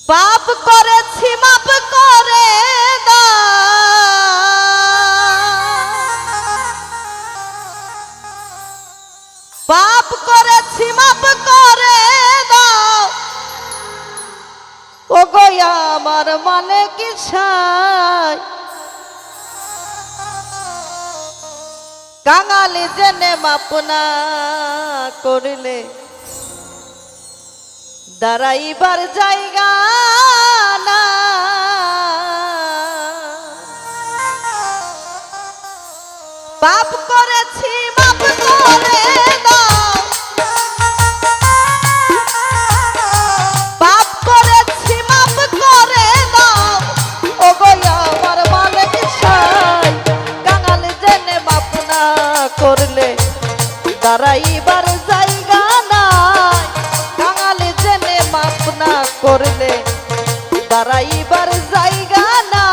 পাপ করেছি মাপ করে দাও, পাপ করেছি মাপ করে দাও, ও গো আমার মনে কি ছাই, কাঙালি জেনে মাপ না করিলে দাঁড়াইবার জায়গা না, পাপ করেছি মাপ করে দাও, পাপ করেছি মাপ করে দাও, ও গো আমার মালিক ছাই, কাঙালি জেনে মাপ না করলে দাঁড়াইবার জায়গা নাই, কাঙালি জেনে মাপ না করলে দাঁড়াইবার জায়গা না।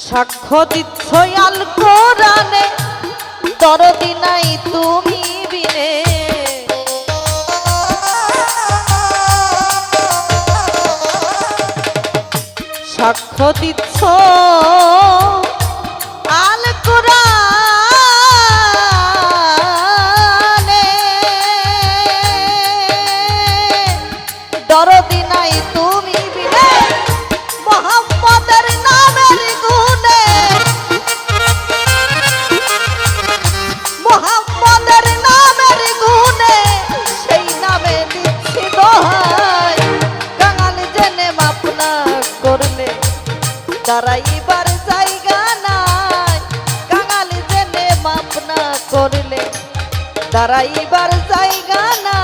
সাক্ষ্য দিচ্ছ আল কোরআনে, দরদি নাই তুমি বিনে, সাক্ষ্য দিচ্ছ আল কোরআনে, দরদি নাই তুমি বিনে, মোহাম্মদের নামের গুণে, মোহাম্মদের নামের গুণে, সেই নামে দিচ্ছি দোহাই, কাঙালি জেনে মাপ না করলে দাঁড়াইবার জায়গা নাই, কাঙালি জেনে মাপ না করলে দাঁড়াইবার জায়গা নাই।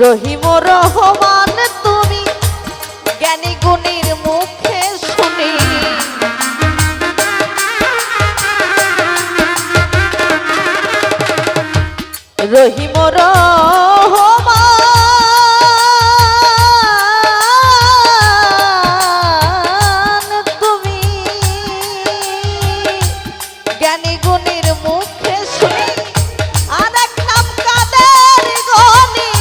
রহিম রহমান তুমি জ্ঞানী গুণীর মুখে শুনি, রহিম রহমান তুমি জ্ঞানী গুণীর মুখে শুনি, আরেক নাম কাদের গনি,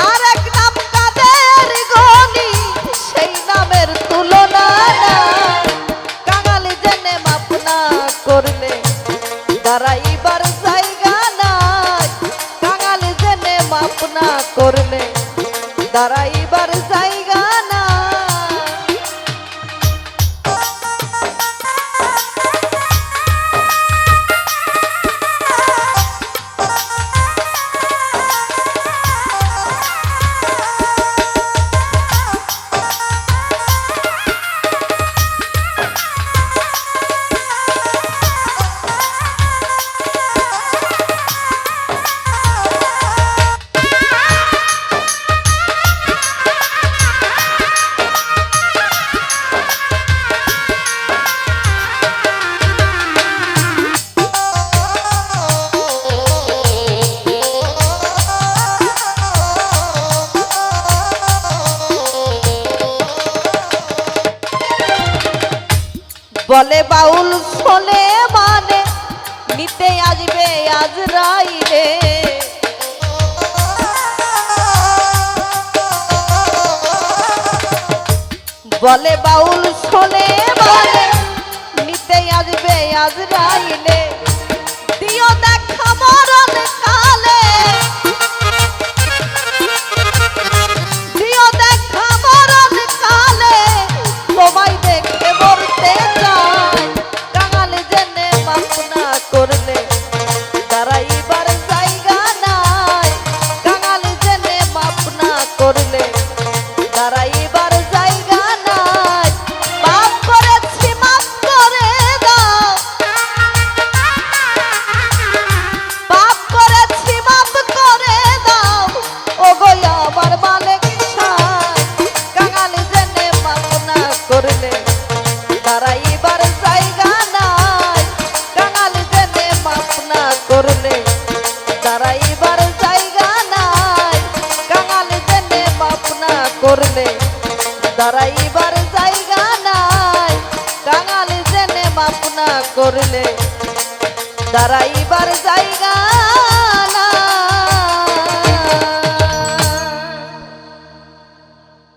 আরেক নাম কাদের গনি, সেই নামের তুলনা নাই, কাঙালি জেনে মাপ না করলে দাঁড়াইবার জায়গা নাই, কাঙালি জেনে মাপ না করলে দাঁড়াইবার জায়গা নাই। বলে বাউল সোলে মানে নিতে আসবে আজরাইলে বলে বাউল শোনে বলে নিতে আসবে আজরাইলে দিও দেখা মরণ কালে দিও দেখা মরণ কালে তোমায় দেখে মরতে চাই কাঙাল জেনে মাফ না করলে দাঁড়াইবার জায়গা নাই কাঙাল জেনে মাফ না করলে দাঁড়াইবার জায়গা নাই পাপ করেছি মাফ করে দাও পাপ করেছি মাফ করে দাও ওগো আমার মালিক ছাই কাঙাল জেনে মাফ না করলে দাঁড়াইবার জায়গা নাই কাঙাল জেনে মাফ না করলে দাঁড়াইবার জায়গা নাই কাঙাল জেনে মাফ না করলে দাঁড়াইবার জায়গা নাই কাঙাল জেনে মাফ না করলে দাঁড়াইবার জায়গা